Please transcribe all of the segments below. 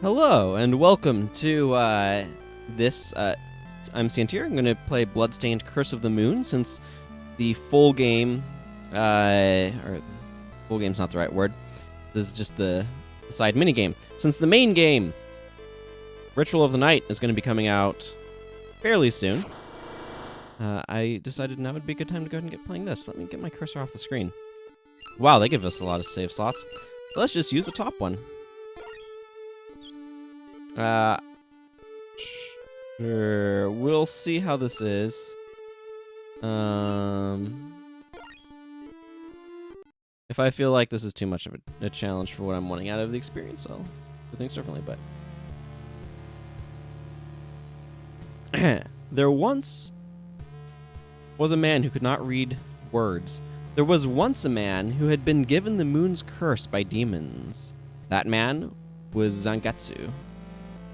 Hello, and welcome to this. I'm Santier. I'm going to play Bloodstained Curse of the Moon, since the full game, or full game's not the right word. This is just the side minigame. Since the main game, Ritual of the Night, is going to be coming out fairly soon, I decided now would be a good time to go ahead and get playing this. Let me get my cursor off the screen. Wow, they give us a lot of save slots. Let's just use the top one. Sure. We'll see how this is. If I feel like this is too much of a challenge for what I'm wanting out of the experience, I'll do things differently, but... There once was a man who could not read words. There was once a man who had been given the moon's curse by demons. That man was Zangetsu.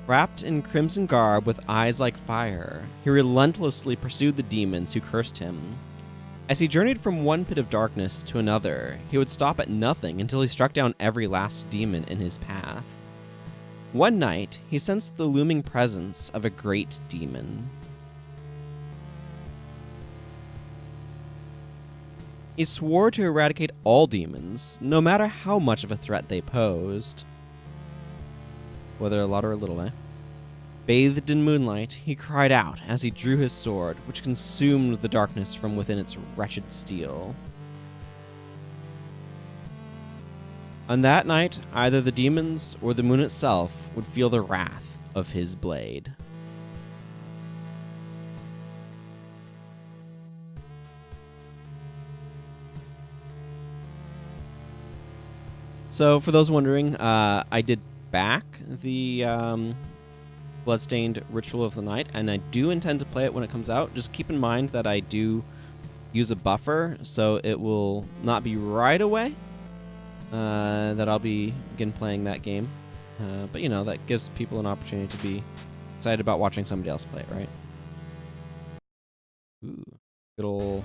Wrapped in crimson garb with eyes like fire, he relentlessly pursued the demons who cursed him. As he journeyed from one pit of darkness to another, he would stop at nothing until he struck down every last demon in his path. One night, he sensed the looming presence of a great demon. He swore to eradicate all demons, no matter how much of a threat they posed. Whether a lot or a little, eh? Bathed in moonlight, he cried out as he drew his sword, which consumed the darkness from within its wretched steel. On that night, either the demons or the moon itself would feel the wrath of his blade. So, for those wondering, I did back the Bloodstained Ritual of the Night, and I do intend to play it when it comes out. Just keep in mind that I do use a buffer, so it will not be right away that I'll begin playing that game. But, you know, that gives people an opportunity to be excited about watching somebody else play it, right? Ooh, good ol'...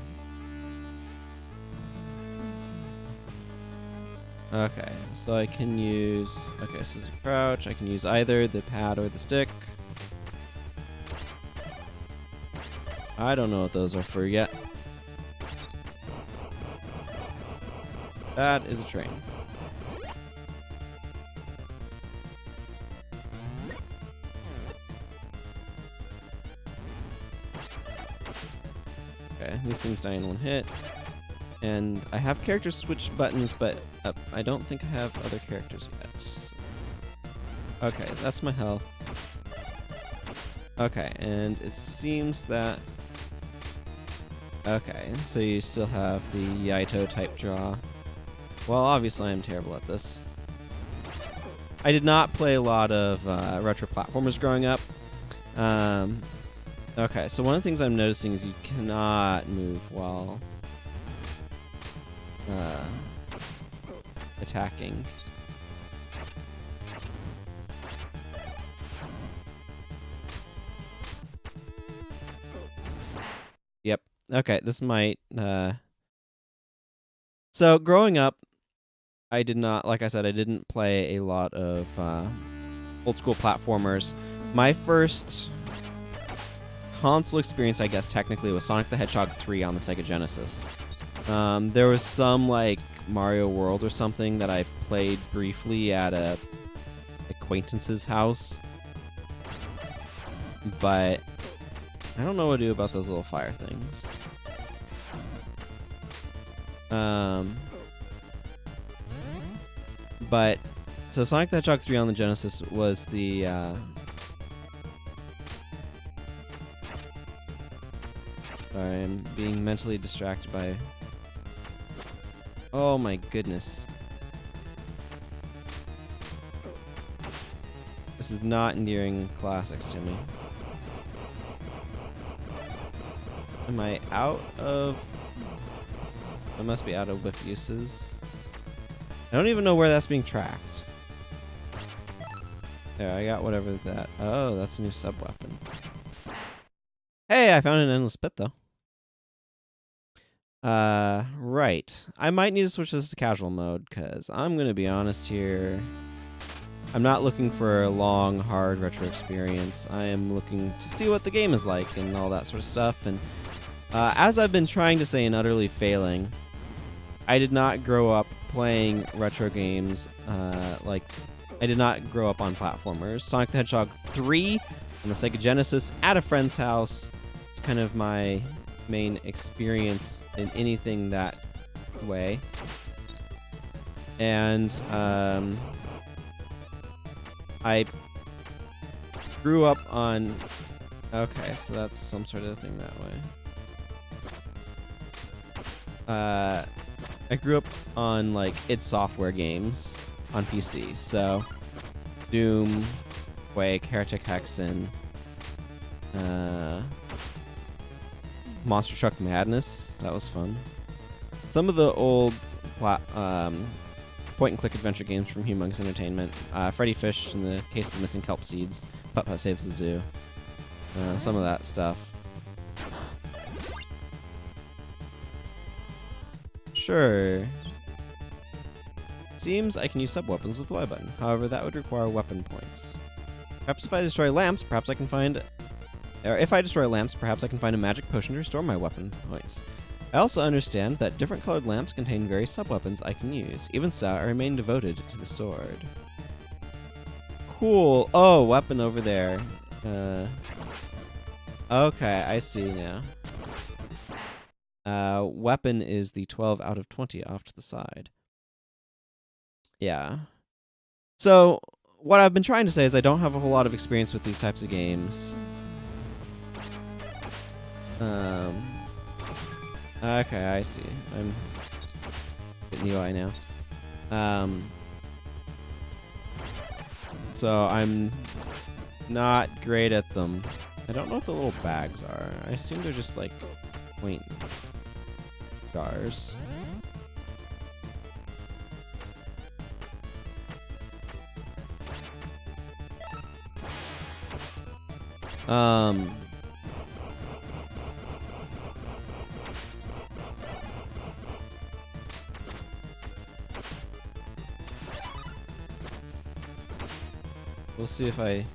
Okay, so I can use... Okay, this is a crouch. I can use either the pad or the stick. I don't know what those are for yet. That is a train. Okay, these things die in one hit. And I have character switch buttons, but I don't think I have other characters yet. Okay, that's my health. Okay, and it seems that... Okay, so you still have the Yaito type draw. Well, obviously I'm terrible at this. I did not play a lot of retro platformers growing up. Okay, so one of the things I'm noticing is you cannot move while... attacking. Yep. Okay, this might... So, growing up, I did not... Like I said, I didn't play a lot of old-school platformers. My first console experience, I guess, technically, was Sonic the Hedgehog 3 on the Sega Genesis. There was some, like, Mario World or something that I played briefly at a acquaintance's house. But I don't know what to do about those little fire things. But, so Sonic the Hedgehog 3 on the Genesis was the, Sorry, I'm being mentally distracted by... Oh my goodness. This is not endearing classics to me. Am I out of... I must be out of whip uses. I don't even know where that's being tracked. There, I got whatever that... Oh, that's a new sub-weapon. Hey, I found an endless pit, though. Right. I might need to switch this to casual mode, because I'm going to be honest here. I'm not looking for a long, hard retro experience. I am looking to see what the game is like and all that sort of stuff. And as I've been trying to say and utterly failing, I did not grow up playing retro games. I did not grow up on platformers. Sonic the Hedgehog 3 on the Sega Genesis at a friend's house. It's kind of my main experience in anything that way. And I grew up on... Okay, so that's some sort of thing that way. I grew up on, like, id Software games on PC. So, Doom, Quake, Heretic Hexen, Monster Truck Madness. That was fun. Some of the old point-and-click adventure games from Humongous Entertainment. Freddy Fish, in the case of Missing Kelp Seeds. Putt-Putt Saves the Zoo. Some of that stuff. Sure. Seems I can use sub-weapons with the Y button. However, that would require weapon points. Perhaps if I destroy lamps, perhaps I can find... Or if I destroy lamps, perhaps I can find a magic potion to restore my weapon points. I also understand that different colored lamps contain various sub-weapons I can use. Even so, I remain devoted to the sword. Cool. Oh, weapon over there. Okay, I see now. Weapon is the 12 out of 20 off to the side. Yeah. So, what I've been trying to say is I don't have a whole lot of experience with these types of games. Okay, I see. I'm getting the UI now. So I'm not great at them. I don't know what the little bags are. I assume they're just like point jars. We'll see if I...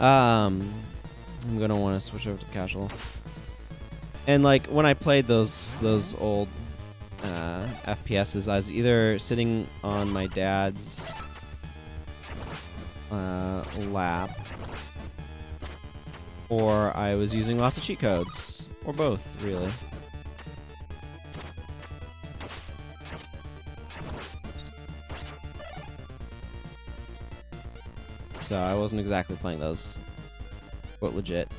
I'm gonna want to switch over to casual. And like when I played those old FPSs, I was either sitting on my dad's lap, or I was using lots of cheat codes, or both, really. So I wasn't exactly playing those, but legit.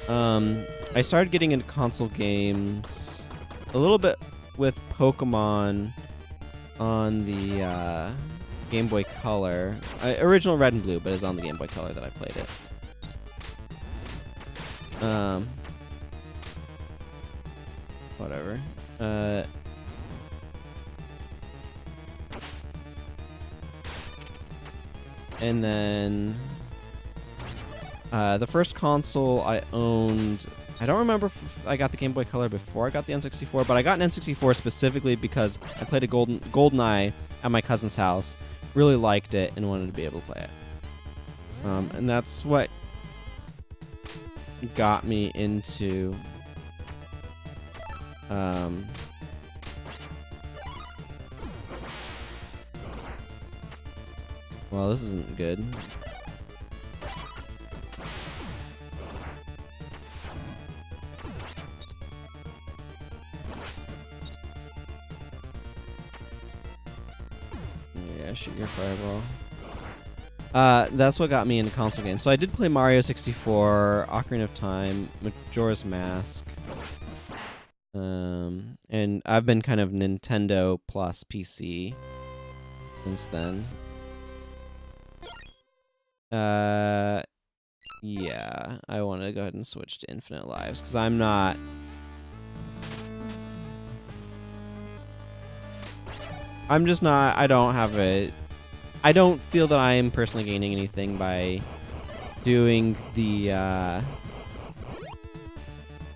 I started getting into console games a little bit with Pokemon on the Game Boy Color. Original Red and Blue, but it's on the Game Boy Color that I played it. Whatever. And then the first console I owned, I don't remember if I got the Game Boy Color before I got the N64, but I got an N64 specifically because I played a GoldenEye at my cousin's house, really liked it, and wanted to be able to play it. And that's what got me into well, this isn't good. Yeah, shoot your fireball. That's what got me into console games. So I did play Mario 64, Ocarina of Time, Majora's Mask. And I've been kind of Nintendo plus PC since then. Yeah, I want to go ahead and switch to Infinite Lives, because I'm not... I'm just not... I don't have a... I don't feel that I am personally gaining anything by doing the,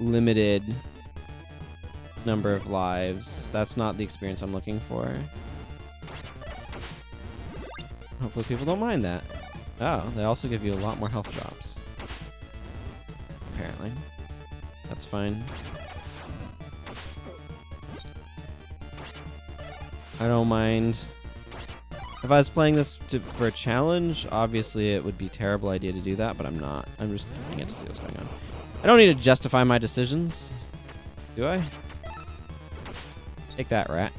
limited number of lives. That's not the experience I'm looking for. Hopefully people don't mind that. Oh, they also give you a lot more health drops. Apparently. That's fine. I don't mind. If I was playing this for a challenge, obviously it would be a terrible idea to do that, but I'm not. I'm just playing it to see what's going on. I don't need to justify my decisions. Do I? Take that, rat.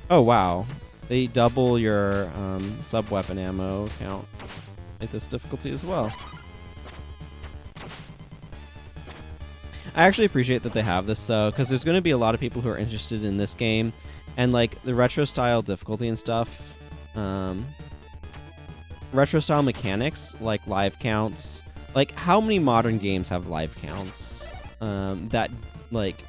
Oh, wow. They double your sub-weapon ammo count at this difficulty as well. I actually appreciate that they have this, though, because there's going to be a lot of people who are interested in this game, and, like, the retro-style difficulty and stuff, retro-style mechanics, like live counts. Like, how many modern games have live counts that, like,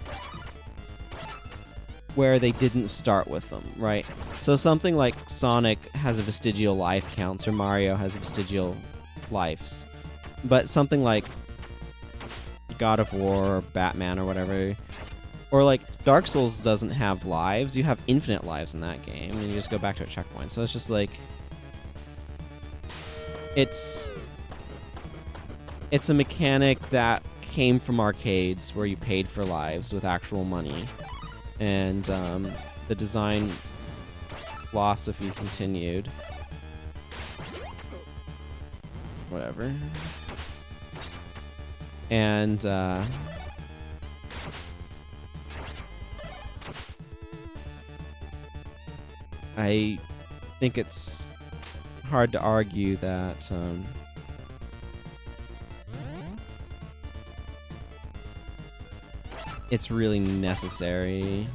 where they didn't start with them, right? So something like Sonic has a vestigial life counts, or Mario has a vestigial lives. But something like God of War or Batman or whatever, or like Dark Souls doesn't have lives. You have infinite lives in that game, and you just go back to a checkpoint. So it's just like, it's a mechanic that came from arcades where you paid for lives with actual money, and the design philosophy continued. Whatever. And I think it's hard to argue that it's really necessary.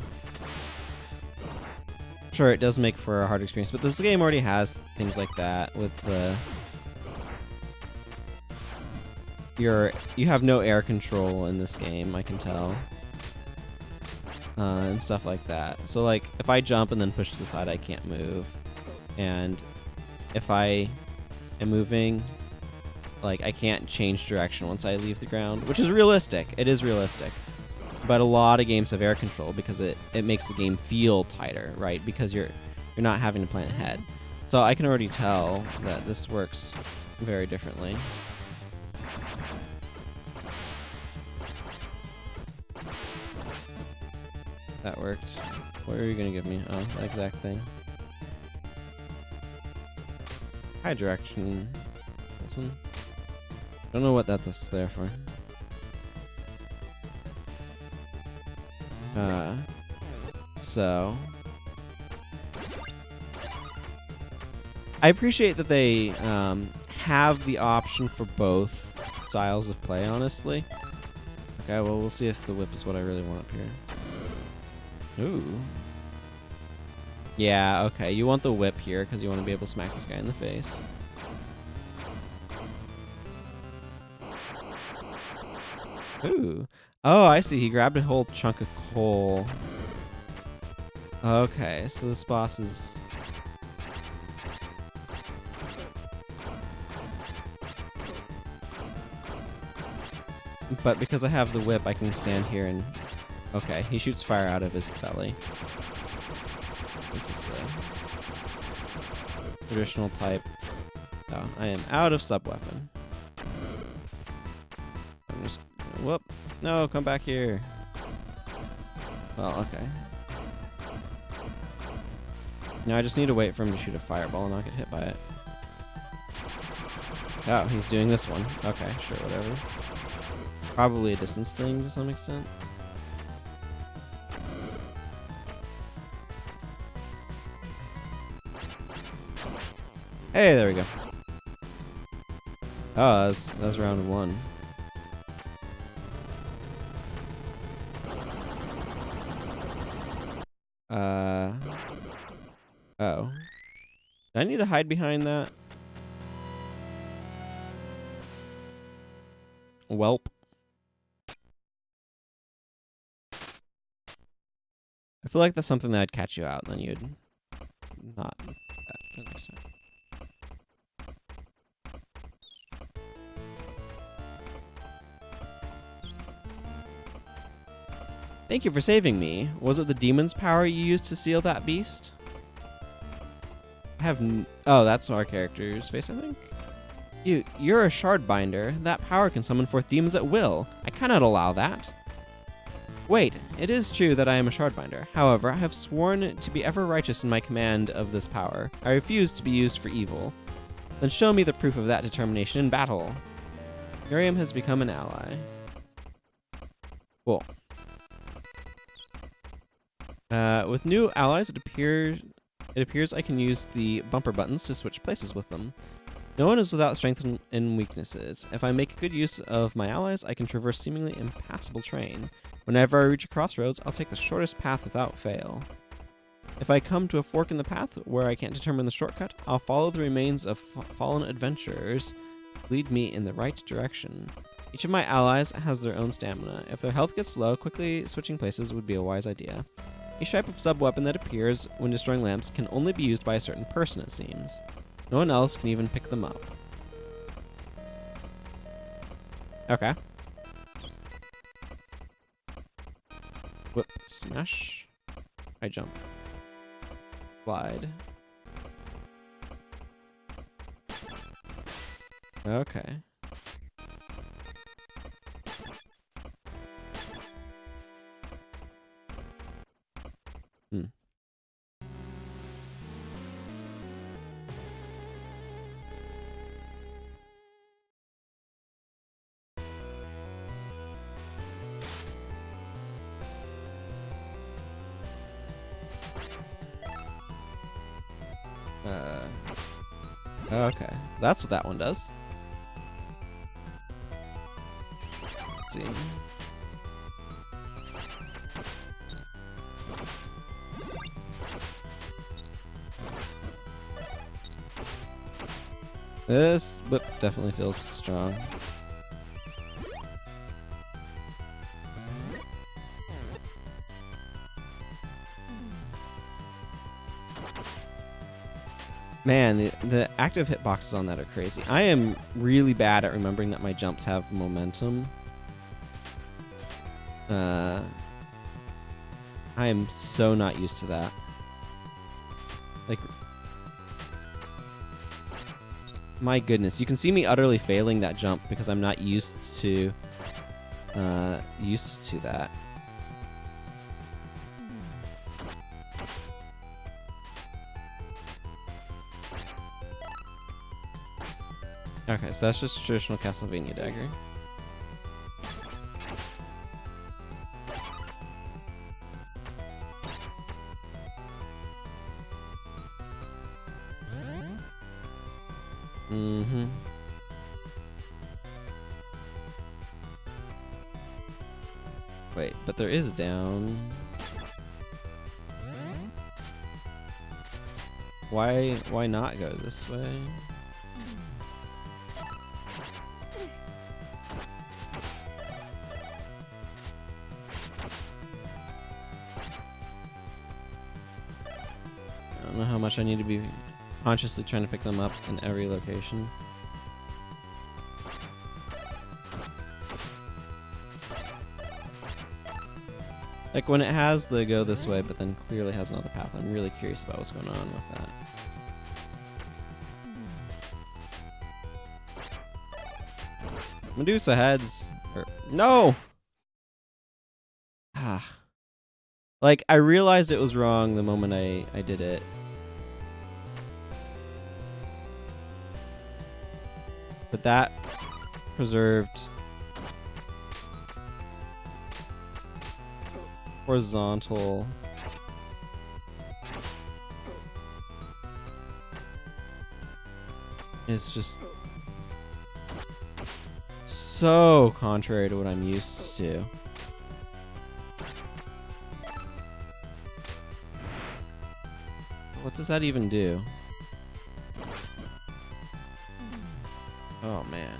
Sure, it does make for a hard experience, but this game already has things like that with the you have no air control in this game, I can tell. And stuff like that. So like if I jump and then push to the side, I can't move. And if I am moving, like I can't change direction once I leave the ground, which is realistic. It is realistic. But a lot of games have air control because it makes the game feel tighter, right? Because you're not having to plan ahead. So I can already tell that this works very differently. That worked. What are you gonna give me? Oh, that exact thing. High direction. Don't know what that's there for. So I appreciate that they have the option for both styles of play, honestly. Okay, well, we'll see if the whip is what I really want up here. Ooh. Yeah, okay, you want the whip here because you want to be able to smack this guy in the face. Ooh. Oh, I see. He grabbed a whole chunk of coal. Okay, so this boss is... But because I have the whip, I can stand here and... Okay, he shoots fire out of his belly. This is the traditional type. Oh, I am out of sub-weapon. I'm just... Whoop. No, come back here. Well, okay. Now I just need to wait for him to shoot a fireball and not get hit by it. Oh, he's doing this one. Okay, sure, whatever. Probably a distance thing to some extent. Hey, there we go. Oh, that's round one. Oh. Do I need to hide behind that? Welp. I feel like that's something that I'd catch you out, and then you'd not do that the next time. Thank you for saving me. Was it the demon's power you used to seal that beast? I have oh, that's our character's face, I think. You're a shardbinder. That power can summon forth demons at will. I cannot allow that. Wait, it is true that I am a shardbinder. However, I have sworn to be ever righteous in my command of this power. I refuse to be used for evil. Then show me the proof of that determination in battle. Miriam has become an ally. Cool. With new allies, it appears I can use the bumper buttons to switch places with them. No one is without strength and weaknesses. If I make good use of my allies, I can traverse seemingly impassable terrain. Whenever I reach a crossroads, I'll take the shortest path without fail. If I come to a fork in the path where I can't determine the shortcut, I'll follow the remains of fallen adventurers to lead me in the right direction. Each of my allies has their own stamina. If their health gets low, quickly switching places would be a wise idea. Each type of sub-weapon that appears when destroying lamps can only be used by a certain person, it seems. No one else can even pick them up. Okay. Whip, smash. I jump. Slide. Okay. Hmm. Okay. That's what that one does. Let's see. This whip definitely feels strong. Man, the active hitboxes on that are crazy. I am really bad at remembering that my jumps have momentum. I am so not used to that. Like, my goodness, you can see me utterly failing that jump because I'm not used to that. Okay, so that's just traditional Castlevania dagger. Mm-hmm. Wait, but there is down. Why not go this way? I don't know how much I need to be consciously trying to pick them up in every location. Like when it has the go this way, but then clearly has another path. I'm really curious about what's going on with that. Medusa heads. No! Ah. Like, I realized it was wrong the moment I did it. But that preserved horizontal is just so contrary to what I'm used to. What does that even do? Oh man.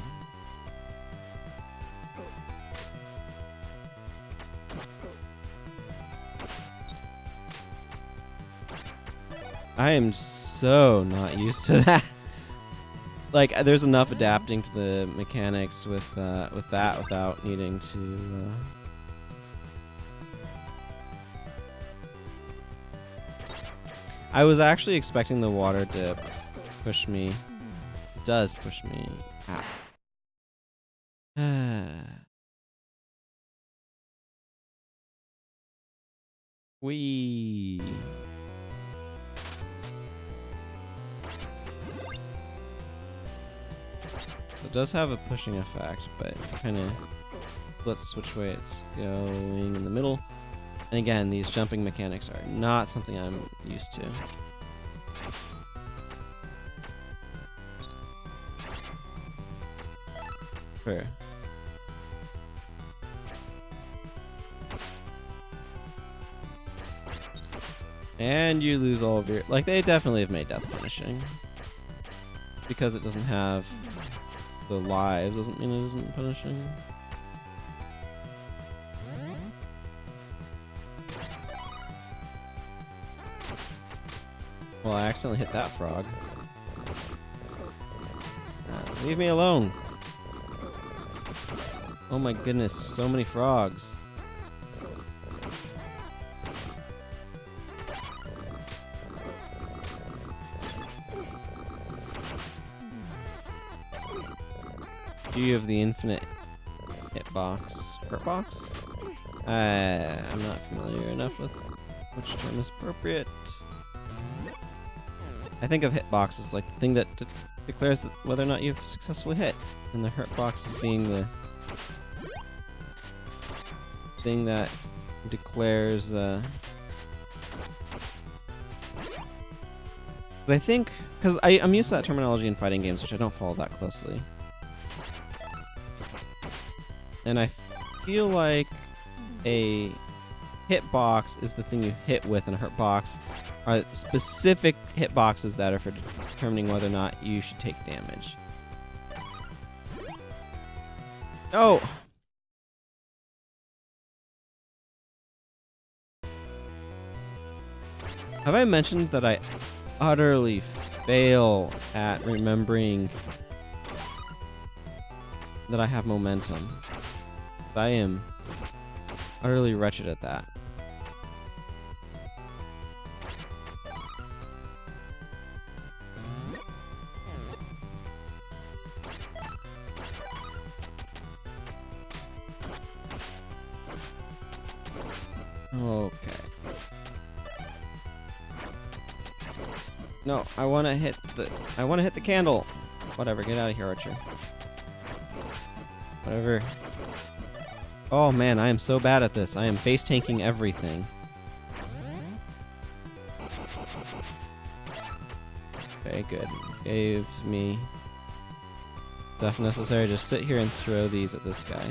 I am so not used to that. Like, there's enough adapting to the mechanics with that without needing to I was actually expecting the water to push me. It does push me out. Whee. It does have a pushing effect, but kind of let's which way it's going in the middle. And again, these jumping mechanics are not something I'm used to. Fair. And you lose all of your... Like, they definitely have made death punishing. Because it doesn't have the lives doesn't mean it isn't punishing. Well, I accidentally hit that frog. Leave me alone. Oh my goodness, so many frogs. Do you have the infinite hitbox? Hurtbox? I'm not familiar enough with which term is appropriate. I think of hitbox as like the thing that declares that whether or not you've successfully hit, and the hurtbox as being the thing that declares. I think because I'm used to that terminology in fighting games, which I don't follow that closely. And I feel like a hitbox is the thing you hit with, and a hurtbox are specific hitboxes that are for determining whether or not you should take damage. Oh! Have I mentioned that I utterly fail at remembering that I have momentum? I am utterly wretched at that. Okay. No, I want to hit the candle. Whatever, get out of here, Archer. Whatever. Oh man, I am so bad at this. I am face tanking everything. Okay, good. Gave me stuff necessary to sit here and throw these at this guy.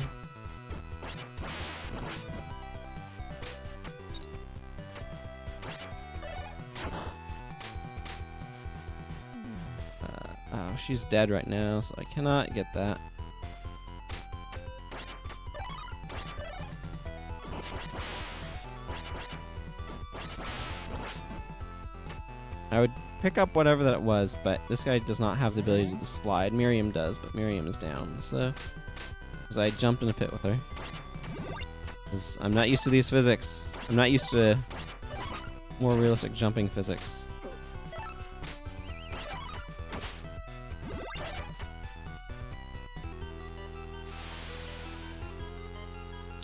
Oh, she's dead right now, so I cannot get that. I would pick up whatever that was, but this guy does not have the ability to slide. Miriam does, but Miriam is down, so... Because I jumped in a pit with her. Because I'm not used to these physics. I'm not used to more realistic jumping physics.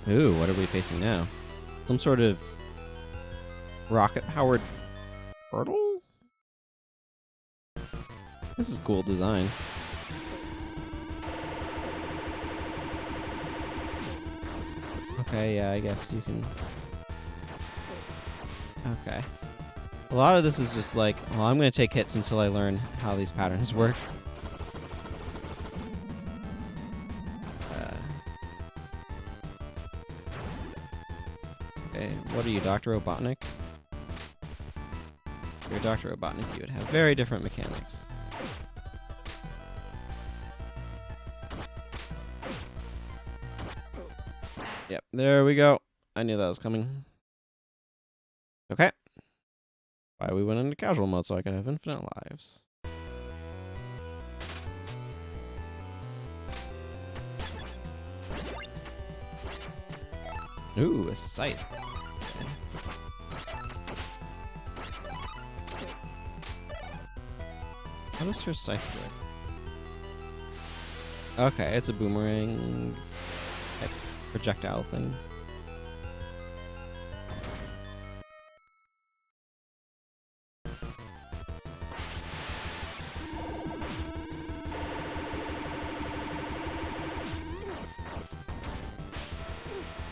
Ooh, what are we facing now? Some sort of rocket-powered turtle? This is cool design. Okay, yeah, I guess you can... Okay. A lot of this is just like, well, I'm going to take hits until I learn how these patterns work. Okay, what are you, Dr. Robotnik? If you're Dr. Robotnik, you would have very different mechanics. Yep, there we go. I knew that was coming. Okay. Why we went into casual mode so I could have infinite lives. Ooh, a scythe. How does her scythe work? Okay, it's a boomerang type projectile thing.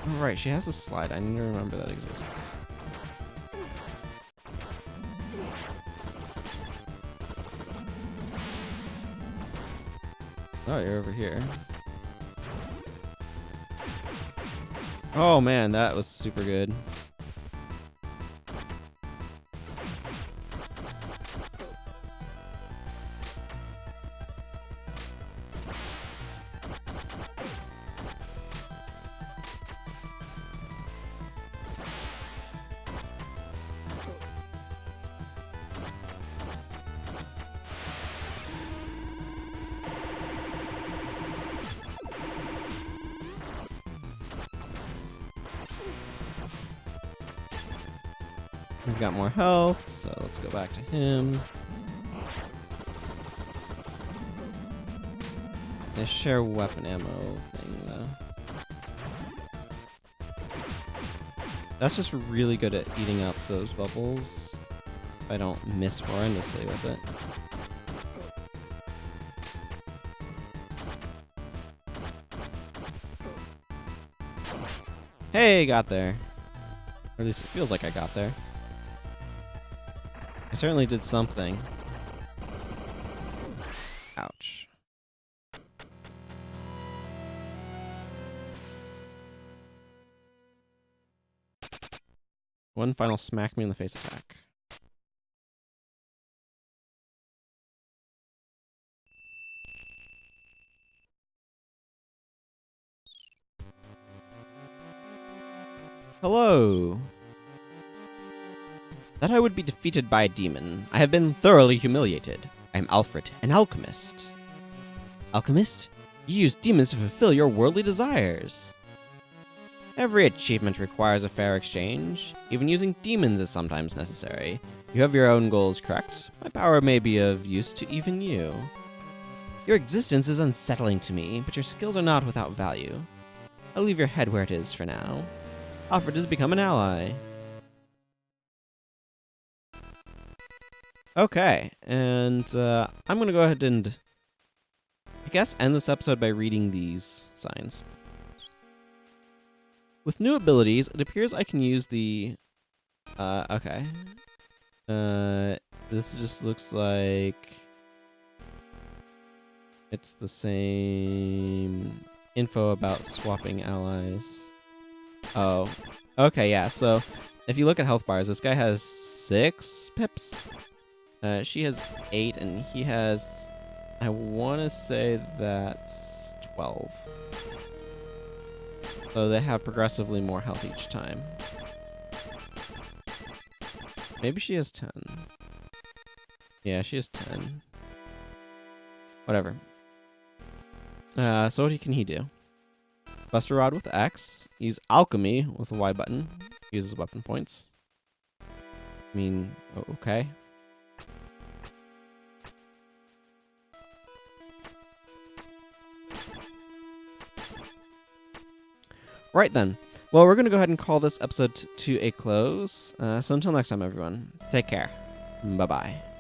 Oh, right, she has a slide. I need to remember that exists. Oh, you're over here. Oh man, that was super good. He's got more health, so let's go back to him. They share weapon ammo thing, though. That's just really good at eating up those bubbles. If I don't miss horrendously with it. Hey, got there. Or at least it feels like I got there. I certainly did something. Ouch. One final smack me in the face attack. Hello. That I would be defeated by a demon. I have been thoroughly humiliated. I am Alfred, an alchemist. Alchemist? You use demons to fulfill your worldly desires. Every achievement requires a fair exchange. Even using demons is sometimes necessary. You have your own goals, correct? My power may be of use to even you. Your existence is unsettling to me, but your skills are not without value. I'll leave your head where it is for now. Alfred has become an ally. Okay, and I'm going to go ahead and, I guess, end this episode by reading these signs. With new abilities, it appears I can use the... okay. This just looks like... it's the same info about swapping allies. Oh, okay, yeah, so if you look at health bars, this guy has 6 pips. She has 8, and he has, I want to say that's 12. So they have progressively more health each time. Maybe she has 10. Yeah, she has 10. Whatever. So what can he do? Buster Rod with X. Use Alchemy with the Y button. Uses weapon points. I mean, okay. Right then. Well, we're going to go ahead and call this episode to a close. So until next time, everyone, take care. Bye-bye.